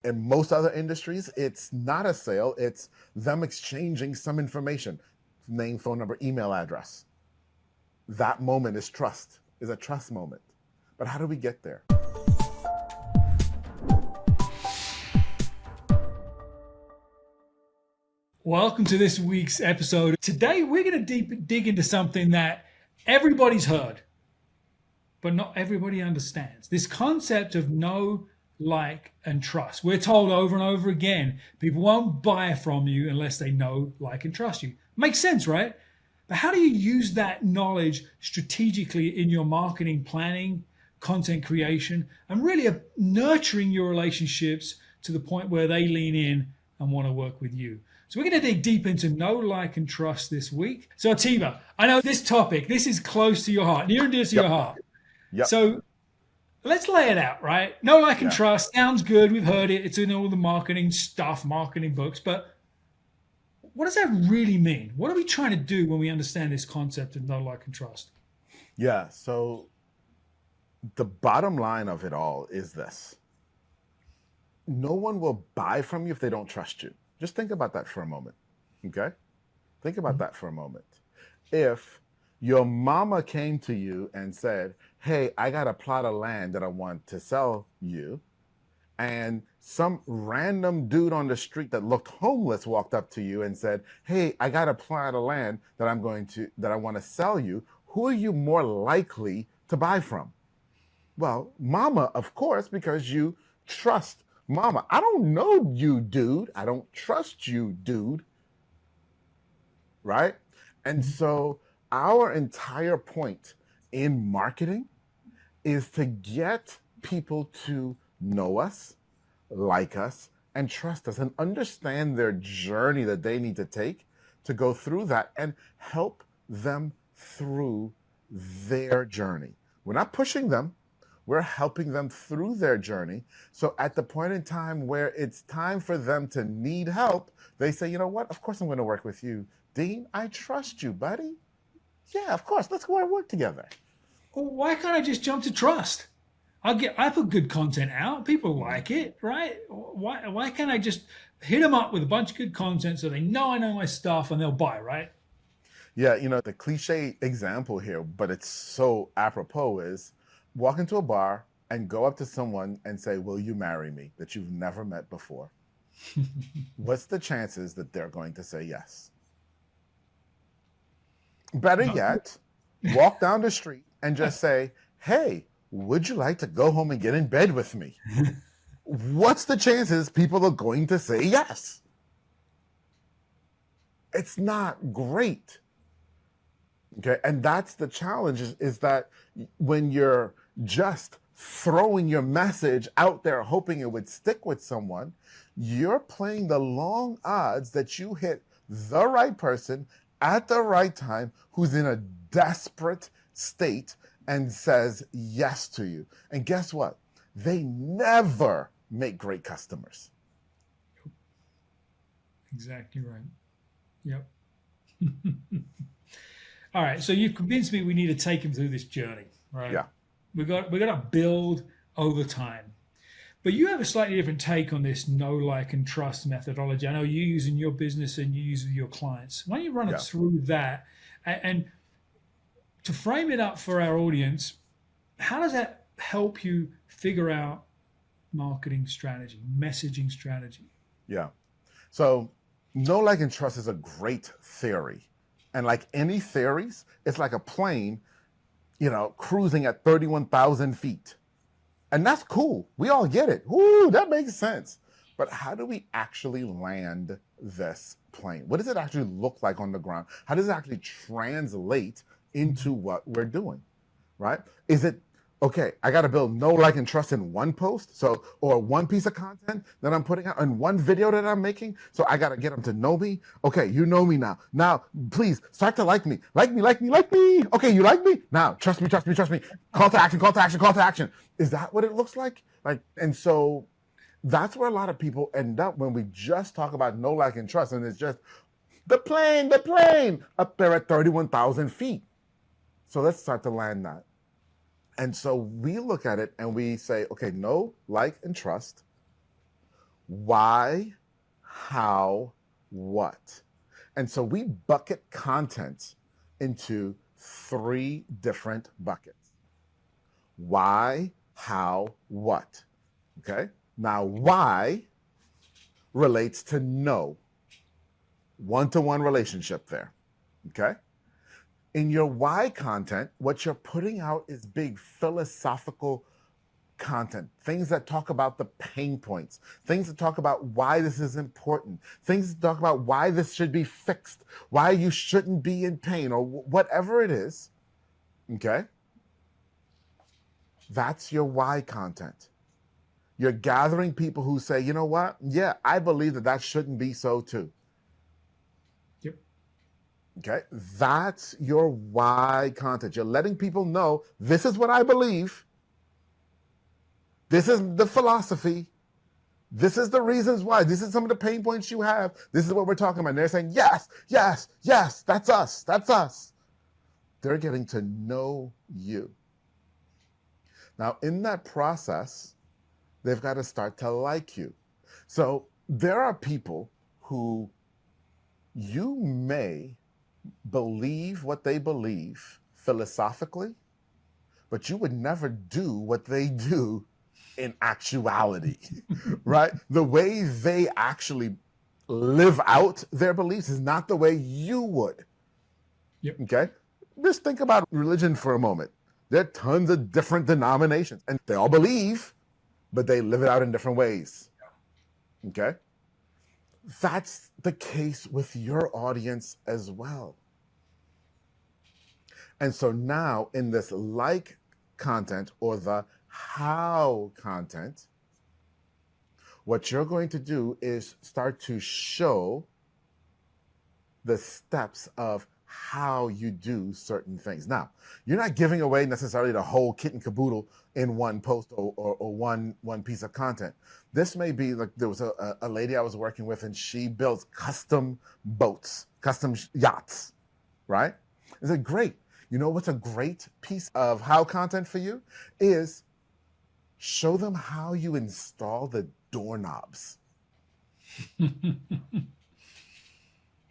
In most other industries, it's not a sale, it's them exchanging some information, name, phone number, email address. That moment is trust, is a trust moment. But how do we get there? Welcome to this week's episode. Today, we're going to dig into something that everybody's heard, but not everybody understands. This concept of know, like, and trust. We're told over and over again, people won't buy from you unless they know, like, and trust you. Makes sense, right? But how do you use that knowledge strategically in your marketing planning, content creation, and really nurturing your relationships to the point where they lean in and want to work with you? So we're going to dig deep into know, like, and trust this week. So Atiba, I know this topic, this is close to your heart, near and dear to your Yep. heart. Yep. So let's lay it out, right? Know, like, and Yeah. trust sounds good. We've heard it. It's in all the marketing stuff, marketing books. But what does that really mean? What are we trying to do when we understand this concept of know, like, and trust? Yeah. So the bottom line of it all is this: no one will buy from you if they don't trust you. Just think about that for a moment. Okay? Think about that for a moment. If your mama came to you and said, "Hey, I got a plot of land that I want to sell you," and some random dude on the street that looked homeless walked up to you and said, "Hey, I got a plot of land that I want to sell you," who are you more likely to buy from? Well, mama, of course, because you trust mama. I don't know you, dude. I don't trust you, dude. Right? And so our entire point in marketing is to get people to know us, like us, and trust us and understand their journey that they need to take to go through that and help them through their journey. We're not pushing them, we're helping them through their journey. So at the point in time where it's time for them to need help, they say, "You know what? Of course I'm going to work with you, Dean. I trust you, buddy. Yeah, of course. Let's go and work together." Well, why can't I just jump to trust? I put good content out. People like it, right? Why can't I just hit them up with a bunch of good content so they know I know my stuff and they'll buy, right? Yeah, the cliche example here, but it's so apropos, is walk into a bar and go up to someone and say, "Will you marry me?" that you've never met before. What's the chances that they're going to say yes? Better Not yet, walk down the street and just say, "Hey, would you like to go home and get in bed with me?" What's the chances people are going to say yes? It's not great. Okay. And that's the challenge is that when you're just throwing your message out there, hoping it would stick with someone, you're playing the long odds that you hit the right person at the right time who's in a desperate state and says yes to you. And guess what? They never make great customers. exactly right. Yep. All right. So you've convinced me we need to take him through this journey, right? Yeah. We got to build over time. But you have a slightly different take on this know, like, and trust methodology. I know you use in your business and you use with your clients. Why don't you run Yeah. us through that? And to frame it up for our audience, how does that help you figure out marketing strategy, messaging strategy? Yeah. So, know, like, and trust is a great theory. And like any theories, it's like a plane, cruising at 31,000 feet. And that's cool. We all get it. Woo, that makes sense. But how do we actually land this plane? What does it actually look like on the ground? How does it actually translate into what we're doing? Right? Is it okay? I got to build know, like, and trust in one post, or one piece of content that I'm putting out, and one video that I'm making. So I got to get them to know me. Okay, you know me now. Now, please start to like me, like me, like me, like me. Okay, you like me now. Trust me, trust me, trust me. Call to action, call to action, call to action. Is that what it looks like? And so that's where a lot of people end up when we just talk about know, like, and trust, and it's just the plane up there at 31,000 feet. So let's start to land that. And so we look at it and we say, okay, know, like, and trust. Why, how, what. And so we bucket content into three different buckets. Why, how, what. Okay? Now, why relates to know. One-to-one relationship there. Okay? In your why content, what you're putting out is big philosophical content, things that talk about the pain points, things that talk about why this is important, things that talk about why this should be fixed, why you shouldn't be in pain, or whatever it is. Okay? That's your why content. You're gathering people who say, you know what? Yeah, I believe that shouldn't be so too. Yep. Okay? That's your why content. You're letting people know this is what I believe. This is the philosophy. This is the reasons why. This is some of the pain points you have. This is what we're talking about. And they're saying, yes, yes, yes, that's us. That's us. They're getting to know you. Now, in that process, they've got to start to like you. So there are people who you may believe what they believe philosophically, but you would never do what they do in actuality, right? The way they actually live out their beliefs is not the way you would. Yep. Okay? Just think about religion for a moment. There are tons of different denominations, and they all believe, but they live it out in different ways. Okay? That's the case with your audience as well. And so now in this like content or the how content, what you're going to do is start to show the steps of how you do certain things. Now, you're not giving away necessarily the whole kit and caboodle in one post or one piece of content. This may be like there was a lady I was working with, and she builds custom boats, custom yachts, right? I said, great. You know what's a great piece of how content for you is show them how you install the doorknobs.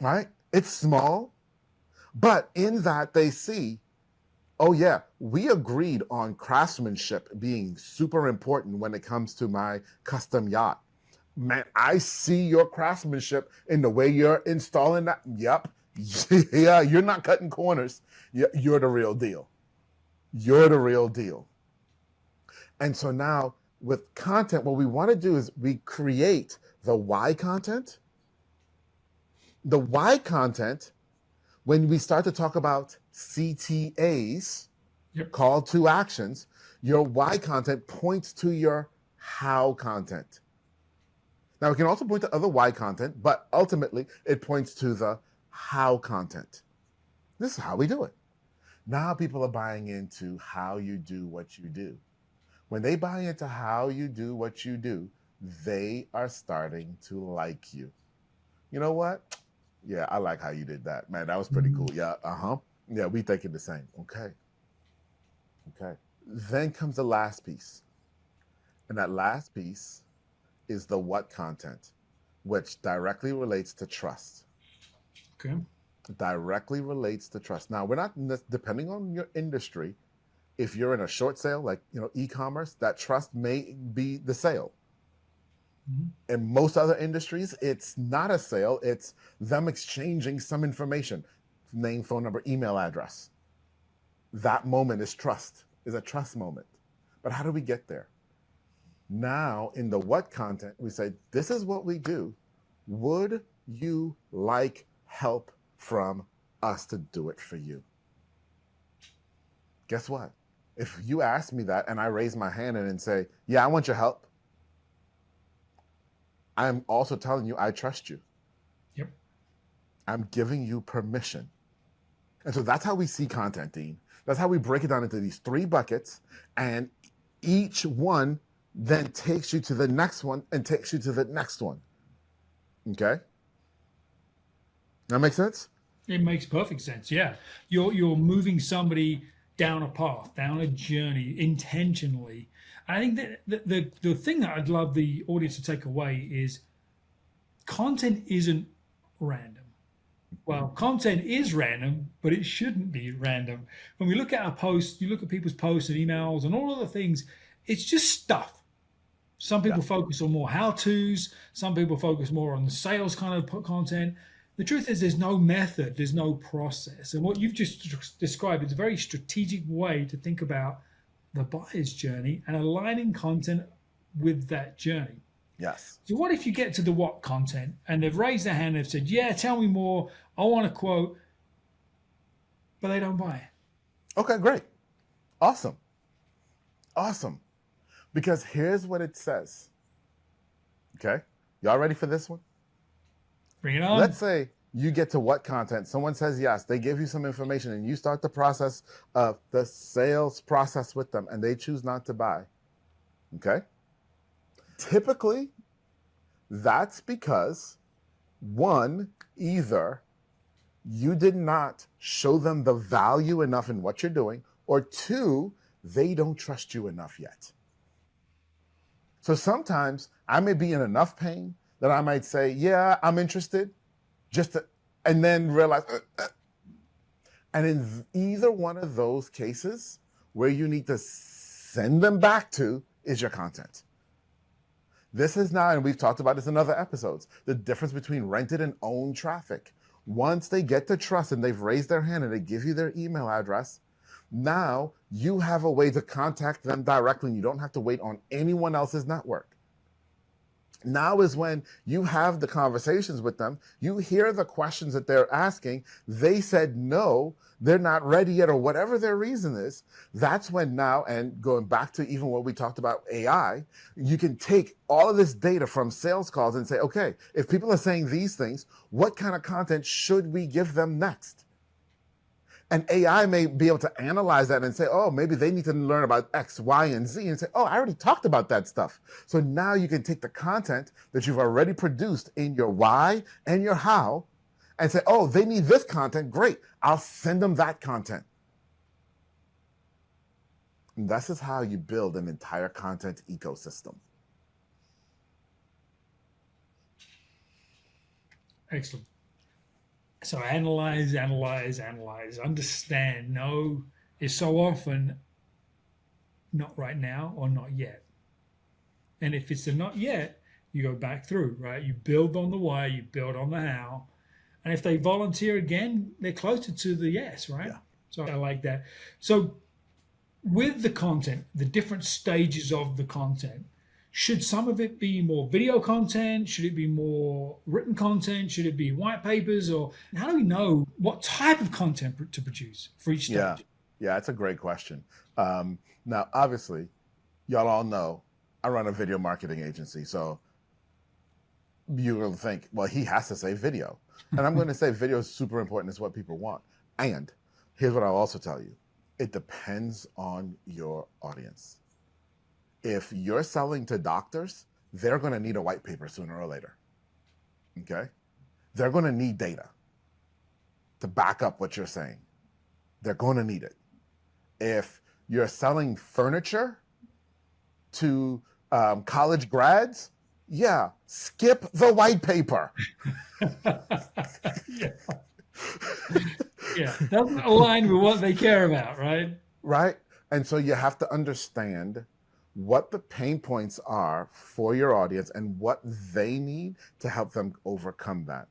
Right? It's small, but in that they see, oh yeah, we agreed on craftsmanship being super important when it comes to my custom yacht. Man, I see your craftsmanship in the way you're installing that. Yep. Yeah, you're not cutting corners. You're the real deal. You're the real deal. And so now with content, what we want to do is we create the why content. The why content, when we start to talk about CTAs, Yep. call to actions, your why content points to your how content. Now, it can also point to other why content, but ultimately it points to the how content. This is how we do it. Now people are buying into how you do what you do. When they buy into how you do what you do, they are starting to like you. You know what? Yeah, I like how you did that. Man, that was pretty cool. Yeah, yeah, we thinking the same. Okay. Then comes the last piece. And that last piece is the what content, which directly relates to trust. Okay. Directly relates to trust. Now, we're not, depending on your industry, if you're in a short sale, like, e-commerce, that trust may be the sale. In most other industries, it's not a sale. It's them exchanging some information, name, phone number, email address. That moment is trust, is a trust moment. But how do we get there? Now, in the what content, we say, this is what we do. Would you like help from us to do it for you? Guess what? If you ask me that and I raise my hand and say, yeah, I want your help, I'm also telling you I trust you. Yep. I'm giving you permission. And so that's how we see content, Dean. That's how we break it down into these three buckets, and each one then takes you to the next one and takes you to the next one. Okay? That makes sense? It makes perfect sense. Yeah. You're moving somebody down a path, down a journey intentionally. I think that the thing that I'd love the audience to take away is content isn't random. Well, content is random, but it shouldn't be random. When we look at our posts, you look at people's posts and emails and all of the things, it's just stuff. Some Yeah. people focus on more how to's, some people focus more on the sales kind of content. The truth is, there's no method, there's no process. And what you've just described is a very strategic way to think about the buyer's journey and aligning content with that journey. Yes. So what if you get to the what content and they've raised their hand and they've said, yeah, tell me more. I want a quote, but they don't buy it. Okay, great. Awesome. Awesome. Because here's what it says. Okay. Y'all ready for this one? Bring it on. Let's say you get to what content, someone says yes, they give you some information and you start the process of the sales process with them and they choose not to buy. Okay. Typically, that's because one, either you did not show them the value enough in what you're doing, or two, they don't trust you enough yet. So sometimes I may be in enough pain that I might say, yeah, I'm interested, and then realize, and in either one of those cases, where you need to send them back to is your content. This is now, and we've talked about this in other episodes, the difference between rented and owned traffic. Once they get the trust and they've raised their hand and they give you their email address, now you have a way to contact them directly and you don't have to wait on anyone else's network. Now is when you have the conversations with them, you hear the questions that they're asking, they said no, they're not ready yet, or whatever their reason is. That's when now, and going back to even what we talked about AI, you can take all of this data from sales calls and say, okay, if people are saying these things, what kind of content should we give them next? And AI may be able to analyze that and say, oh, maybe they need to learn about X, Y, and Z, and say, oh, I already talked about that stuff. So now you can take the content that you've already produced in your why and your how and say, oh, they need this content. Great. I'll send them that content. And this is how you build an entire content ecosystem. Excellent. So analyze, understand. No is so often not right now or not yet. And if it's a not yet, you go back through, right? You build on the why, you build on the how. And if they volunteer again, they're closer to the yes, right? Yeah. So I like that. So with the content, the different stages of the content, should some of it be more video content? Should it be more written content? Should it be white papers? Or how do we know what type of content to produce for each stage? Yeah, it's a great question. Now, obviously, y'all all know I run a video marketing agency. So you will think, well, he has to say video. And I'm going to say video is super important. It's what people want. And here's what I'll also tell you. It depends on your audience. If you're selling to doctors, they're going to need a white paper sooner or later. Okay? They're going to need data to back up what you're saying. They're going to need it. If you're selling furniture to college grads, yeah, skip the white paper. Yeah. Yeah, doesn't align with what they care about, right? Right? And so you have to understand what the pain points are for your audience and what they need to help them overcome that.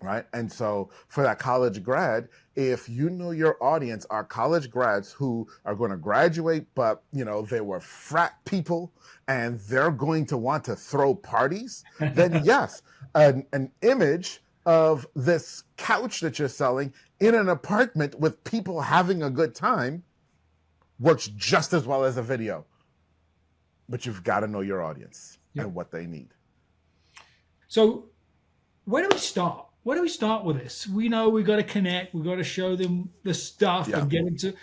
Right? And so for that college grad, if you know your audience are college grads who are going to graduate, but they were frat people and they're going to want to throw parties, then yes, an image of this couch that you're selling in an apartment with people having a good time works just as well as a video. But you've got to know your audience and what they need. So where do we start? Where do we start with this? We know we've got to connect. We've got to show them the stuff and get into.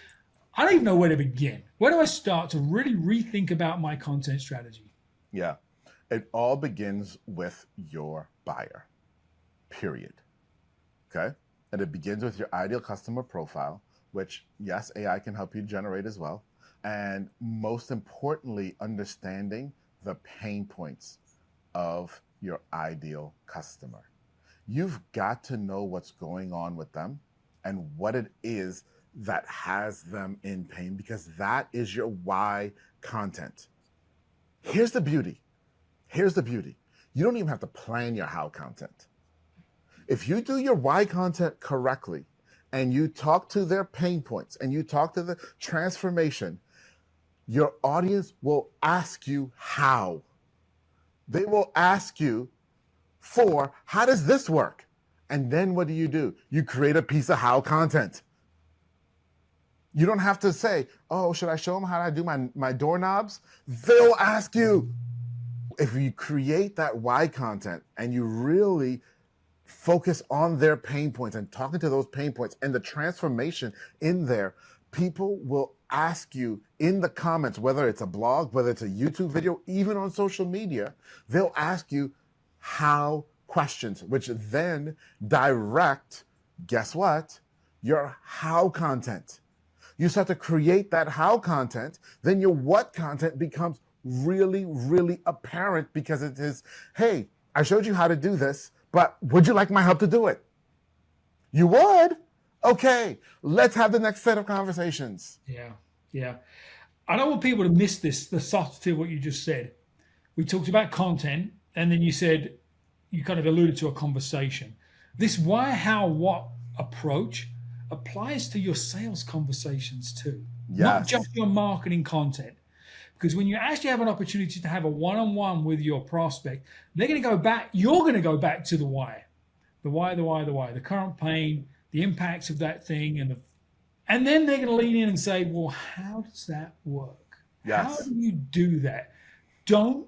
I don't even know where to begin. Where do I start to really rethink about my content strategy? Yeah. It all begins with your buyer, period. Okay. And it begins with your ideal customer profile, which, yes, AI can help you generate as well. and most importantly, understanding the pain points of your ideal customer. You've got to know what's going on with them and what it is that has them in pain, because that is your why content. Here's the beauty. Here's the beauty. You don't even have to plan your how content. If you do your why content correctly and you talk to their pain points and you talk to the transformation, your audience will ask you how. They will ask you for how does this work? And then what do? You create a piece of how content. You don't have to say, oh, should I show them how I do my doorknobs? They'll ask you. If you create that why content and you really focus on their pain points and talking to those pain points and the transformation in there, people will ask you in the comments, whether it's a blog, whether it's a YouTube video, even on social media, they'll ask you how questions, which then direct, guess what? Your how content. You start to create that how content, then your what content becomes really, really apparent, because it is, hey, I showed you how to do this, but would you like my help to do it? You would? Okay, let's have the next set of conversations. Yeah, yeah. I don't want people to miss this, the subtlety of what you just said. We talked about content, and then you said, you kind of alluded to a conversation. This why, how, what approach applies to your sales conversations too, not Yes. just your marketing content. Because when you actually have an opportunity to have a one-on-one with your prospect, they're going to go back, you're going to go back to the why, the current pain, the impacts of that thing, and then they're going to lean in and say, well, how does that work? Yes. How do you do that? Don't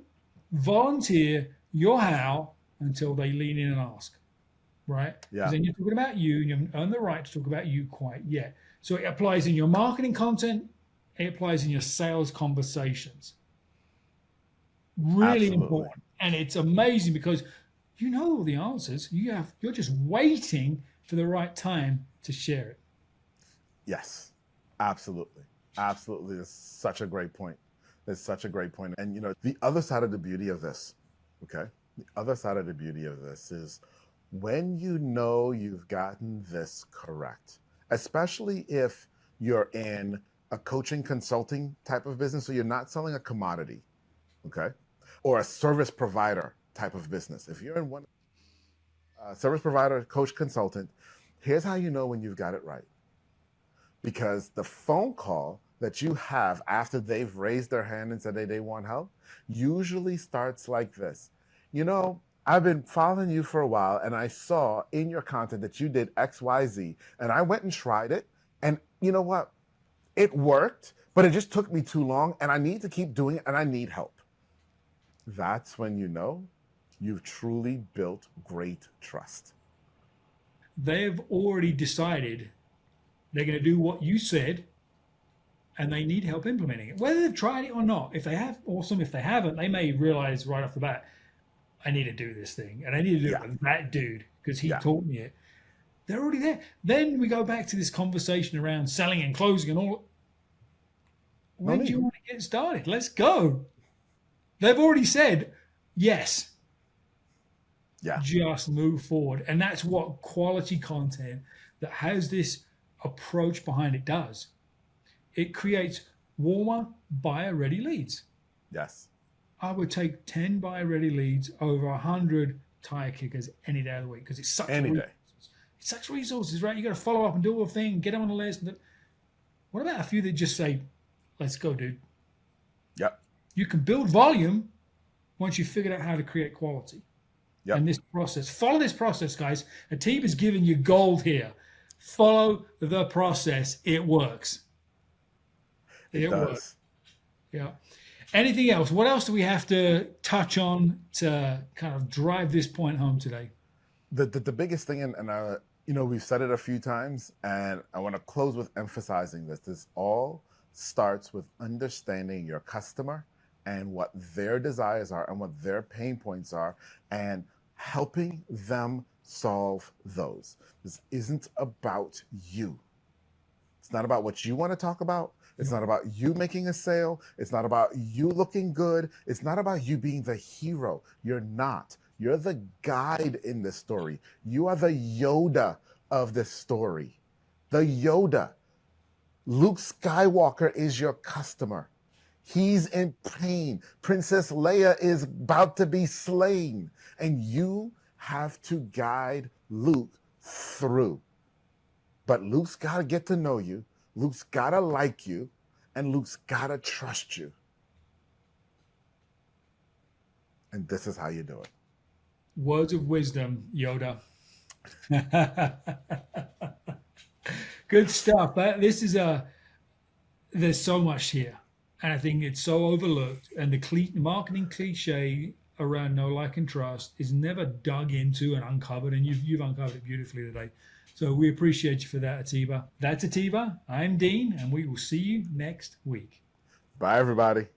volunteer your how until they lean in and ask, right? Yeah. Because then you're talking about you, and you haven't earned the right to talk about you quite yet. So it applies in your marketing content, it applies in your sales conversations. Really Absolutely. important. And it's amazing because you know all the answers. You're just waiting for the right time to share it. Yes, absolutely. Absolutely. It's such a great point. It's such a great point. And the other side of the beauty of this, okay? The other side of the beauty of this is when you know you've gotten this correct, especially if you're in a coaching consulting type of business, so you're not selling a commodity, okay? Or a service provider type of business. If you're in one service provider, coach, consultant, here's how you know when you've got it right. Because the phone call that you have after they've raised their hand and said they want help usually starts like this. I've been following you for a while, and I saw in your content that you did XYZ, and I went and tried it, and you know what? It worked, but it just took me too long, and I need to keep doing it, and I need help. That's when you know you've truly built great trust. They've already decided they're going to do what you said, and they need help implementing it. Whether they've tried it or not, if they have, awesome. If they haven't, they may realize right off the bat, I need to do this thing, and I need to do it with that dude because he taught me it. They're already there. Then we go back to this conversation around selling and closing and all. When do you want to get started? Let's go. They've already said yes. Yeah. Just move forward. And that's what quality content that has this approach behind it does. It creates warmer, buyer-ready leads. Yes. I would take 10 buyer-ready leads over 100 tire kickers any day of the week because it's such any day. It's such resources, right? You got to follow up and do a thing, get them on the list. What about a few that just say, let's go, dude? Yep. You can build volume once you've figured out how to create quality. Yep. And this process, follow this process, guys. Atiba's giving you gold here. Follow the process. It works. It does. Yeah. Anything else? What else do we have to touch on to kind of drive this point home today? The biggest thing, and we've said it a few times, and I want to close with emphasizing this. This all starts with understanding your customer and what their desires are and what their pain points are, and helping them solve those. This isn't about you. It's not about what you want to talk about. It's not about you making a sale. It's not about you looking good. It's not about you being the hero. You're not. You're the guide in this story. You are the Yoda of this story. The Yoda. Luke Skywalker is your customer. He's in pain. Princess Leia is about to be slain. And you have to guide Luke through. But Luke's got to get to know you. Luke's got to like you. And Luke's got to trust you. And this is how you do it. Words of wisdom, Yoda. Good stuff. There's so much here. And I think it's so overlooked. And the marketing cliche around know, like, and trust is never dug into and uncovered. And you've uncovered it beautifully today. So we appreciate you for that, Atiba. That's Atiba. I'm Dean, and we will see you next week. Bye, everybody.